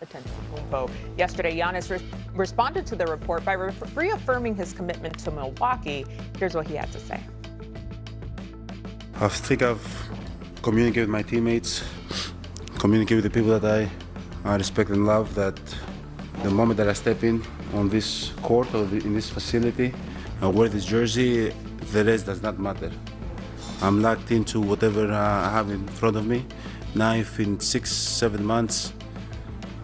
Antetokounmpo. Yesterday, Giannis responded to the report by reaffirming his commitment to Milwaukee. Here's what he had to say. I think I've communicated with my teammates, communicated with the people that I respect and love, that the moment that I step in on this court or in this facility, I wear this jersey, the rest does not matter. I'm locked into whatever I have in front of me. Now if in 6-7 months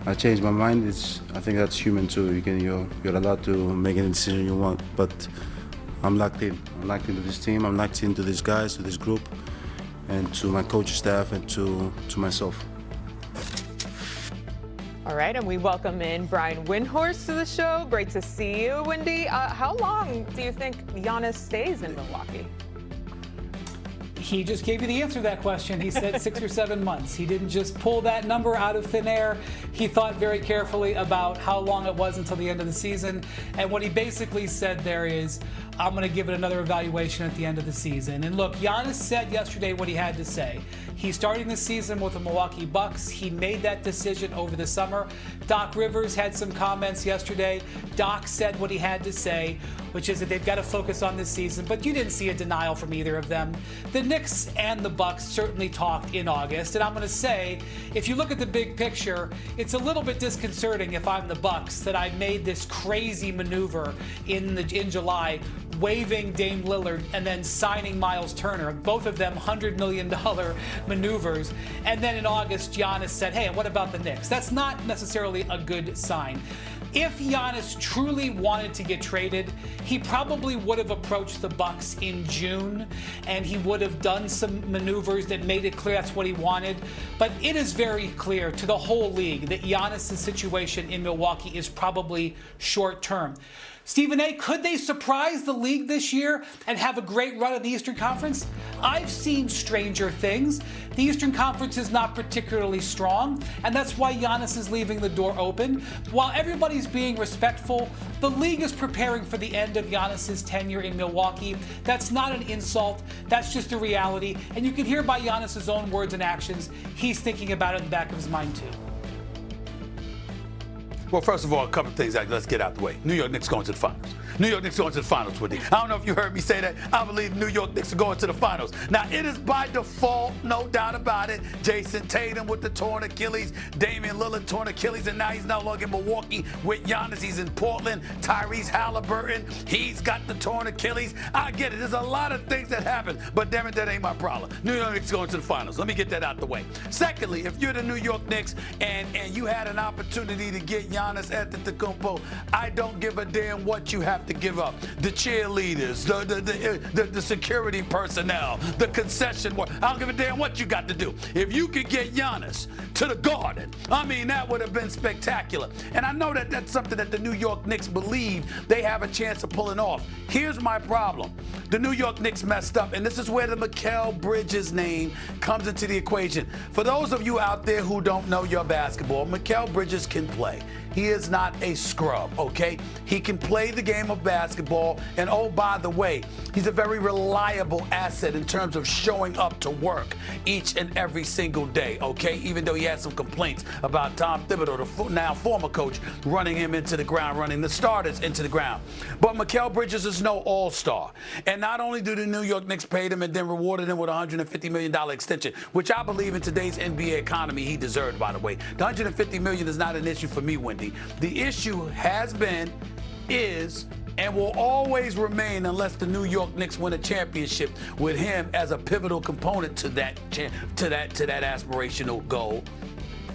I change my mind, I think that's human too. You're allowed to make any decision you want, but I'm locked in. I'm locked into this team, I'm locked into these guys, to this group, and to my coaching staff and to myself. All right, and we welcome in Brian Windhorst to the show. Great to see you, Wendy. How long do you think Giannis stays in Milwaukee? He just gave you the answer to that question. He said 6 or 7 months. He didn't just pull that number out of thin air. He thought very carefully about how long it was until the end of the season. And what he basically said there is, I'm going to give it another evaluation at the end of the season. And look, Giannis said yesterday what he had to say. He's starting the season with the Milwaukee Bucks. He made that decision over the summer. Doc Rivers had some comments yesterday. Doc said what he had to say, which is that they've got to focus on this season, but you didn't see a denial from either of them. The Knicks and the Bucks certainly talked in August, and I'm going to say, if you look at the big picture, it's a little bit disconcerting if I'm the Bucks that I made this crazy maneuver in July, waiving Dame Lillard and then signing Miles Turner, both of them $100 million maneuvers. And then in August, Giannis said, hey, what about the Knicks? That's not necessarily a good sign. If Giannis truly wanted to get traded, he probably would have approached the Bucks in June, and he would have done some maneuvers that made it clear that's what he wanted. But it is very clear to the whole league that Giannis' situation in Milwaukee is probably short-term. Stephen A., could they surprise the league this year and have a great run in the Eastern Conference? I've seen stranger things. The Eastern Conference is not particularly strong, and that's why Giannis is leaving the door open. While everybody's being respectful, the league is preparing for the end of Giannis' tenure in Milwaukee. That's not an insult. That's just the reality. And you can hear by Giannis' own words and actions, he's thinking about it in the back of his mind too. Well, first of all, a couple of things. Let's get out the way. New York Knicks going to the finals. New York Knicks going to the finals, Wendy. I don't know if you heard me say that. I believe New York Knicks are going to the finals. Now, it is by default, no doubt about it. Jason Tatum with the torn Achilles. Damian Lillard torn Achilles, and now he's no longer in Milwaukee with Giannis. He's in Portland. Tyrese Halliburton, he's got the torn Achilles. I get it. There's a lot of things that happen, but damn it, that ain't my problem. New York Knicks going to the finals. Let me get that out the way. Secondly, if you're the New York Knicks and you had an opportunity to get Giannis Antetokounmpo, I don't give a damn what you have to give up. The cheerleaders, the security personnel, the concession work. I don't give a damn what you got to do. If you could get Giannis to the Garden, I mean, that would have been spectacular. And I know that that's something that the New York Knicks believe they have a chance of pulling off. Here's my problem. The New York Knicks messed up, and this is where the Mikal Bridges name comes into the equation. For those of you out there who don't know your basketball, Mikal Bridges can play. He is not a scrub, okay? He can play the game of basketball, and oh, by the way, he's a very reliable asset in terms of showing up to work each and every single day, okay? Even though he had some complaints about Tom Thibodeau, the now former coach, running him into the ground, running the starters into the ground. But Mikal Bridges is no all-star. And not only do the New York Knicks pay him and then rewarded him with a $150 million extension, which I believe in today's NBA economy he deserved, by the way. The $150 million is not an issue for me, Wendy. The issue has been, is, and will always remain unless the New York Knicks win a championship with him as a pivotal component to that aspirational goal.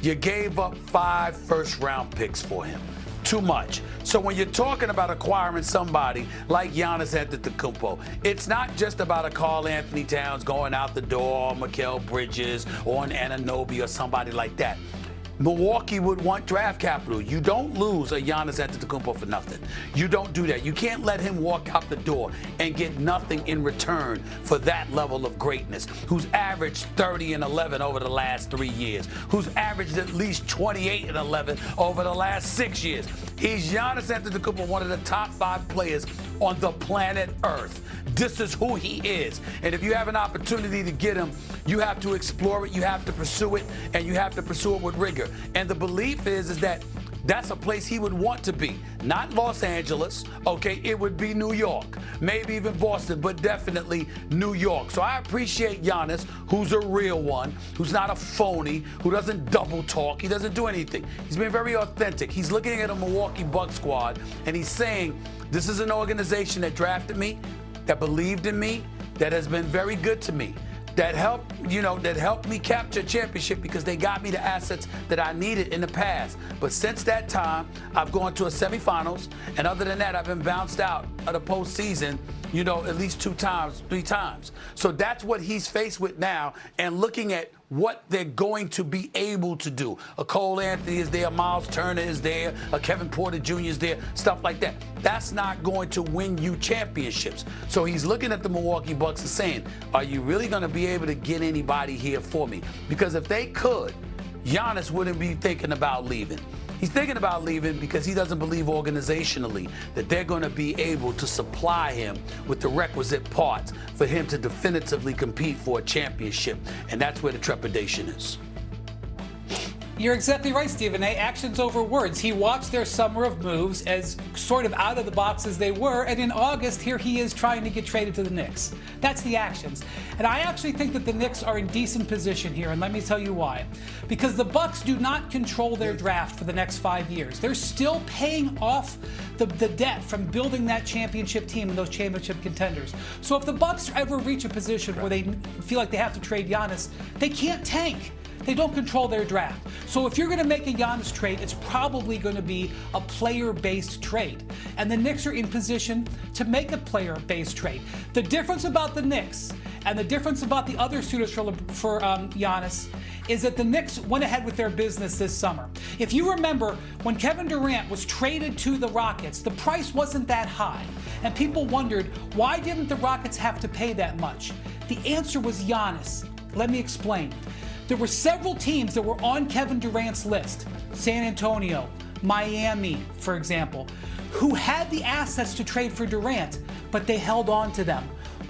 You gave up 5 first-round picks for him. Too much. So when you're talking about acquiring somebody like Giannis Antetokounmpo, it's not just about a Karl Anthony Towns going out the door, or Mikal Bridges, or an Anunoby, or somebody like that. Milwaukee would want draft capital. You don't lose a Giannis Antetokounmpo for nothing. You don't do that. You can't let him walk out the door and get nothing in return for that level of greatness, who's averaged 30 and 11 over the last 3 years, who's averaged at least 28 and 11 over the last 6 years. He's Giannis Antetokounmpo, one of the top 5 players on the planet Earth. This is who he is. And if you have an opportunity to get him, you have to explore it, you have to pursue it, and you have to pursue it with rigor. And the belief is that that's a place he would want to be. Not Los Angeles, okay? It would be New York, maybe even Boston, but definitely New York. So I appreciate Giannis, who's a real one, who's not a phony, who doesn't double talk, he doesn't do anything. He's been very authentic. He's looking at a Milwaukee Bucks squad, and he's saying, this is an organization that drafted me, that believed in me, that has been very good to me, that helped me capture a championship because they got me the assets that I needed in the past. But since that time, I've gone to a semifinals, and other than that, I've been bounced out of the postseason, at least 2 times, 3 times. So that's what he's faced with now, and looking at what they're going to be able to do. A Cole Anthony is there, Miles Turner is there, a Kevin Porter Jr. is there, stuff like that. That's not going to win you championships. So he's looking at the Milwaukee Bucks and saying, are you really going to be able to get anybody here for me? Because if they could, Giannis wouldn't be thinking about leaving. He's thinking about leaving because he doesn't believe organizationally that they're going to be able to supply him with the requisite parts for him to definitively compete for a championship. And that's where the trepidation is. You're exactly right, Stephen A. Actions over words. He watched their summer of moves as sort of out of the box as they were, and in August, here he is trying to get traded to the Knicks. That's the actions. And I actually think that the Knicks are in decent position here, and let me tell you why. Because the Bucks do not control their draft for the next 5 years. They're still paying off the debt from building that championship team and those championship contenders. So if the Bucks ever reach a position where they feel like they have to trade Giannis, they can't tank. They don't control their draft. So if you're going to make a Giannis trade, it's probably going to be a player-based trade. And the Knicks are in position to make a player-based trade. The difference about the Knicks and the difference about the other suitors for Giannis is that the Knicks went ahead with their business this summer. If you remember, when Kevin Durant was traded to the Rockets, the price wasn't that high. And people wondered, why didn't the Rockets have to pay that much? The answer was Giannis. Let me explain. There were several teams that were on Kevin Durant's list, San Antonio, Miami, for example, who had the assets to trade for Durant, but they held on to them.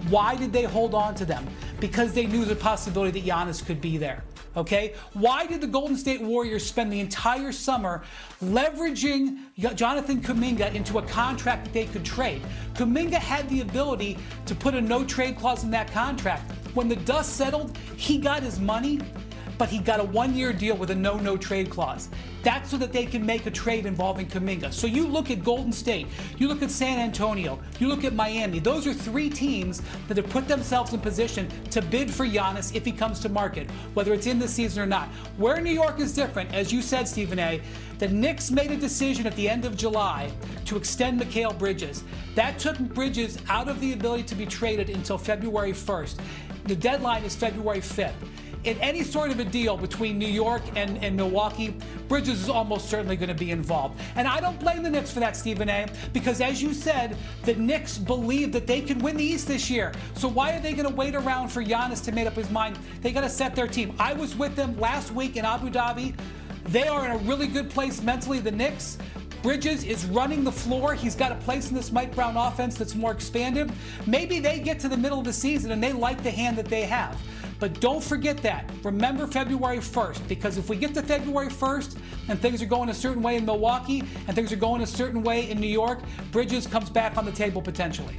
Why did they hold on to them? Because they knew the possibility that Giannis could be there. Okay? Why did the Golden State Warriors spend the entire summer leveraging Jonathan Kuminga into a contract that they could trade? Kuminga had the ability to put a no-trade clause in that contract. When the dust settled, he got his money, but he got a 1-year deal with a no-trade clause. That's so that they can make a trade involving Kuminga. So you look at Golden State, you look at San Antonio, you look at Miami. Those are 3 teams that have put themselves in position to bid for Giannis if he comes to market, whether it's in the season or not. Where New York is different, as you said, Stephen A., the Knicks made a decision at the end of July to extend Mikal Bridges. That took Bridges out of the ability to be traded until February 1st. The deadline is February 5th. In any sort of a deal between New York and Milwaukee, Bridges is almost certainly going to be involved. And I don't blame the Knicks for that, Stephen A., because as you said, the Knicks believe that they can win the East this year. So why are they going to wait around for Giannis to make up his mind? They got to set their team. I was with them last week in Abu Dhabi. They are in a really good place mentally, the Knicks. Bridges is running the floor. He's got a place in this Mike Brown offense that's more expanded. Maybe they get to the middle of the season and they like the hand that they have. But don't forget that. Remember February 1st, because if we get to February 1st and things are going a certain way in Milwaukee and things are going a certain way in New York, Bridges comes back on the table potentially.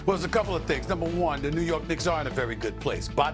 Well, there's a couple of things. Number one, the New York Knicks are in a very good place. By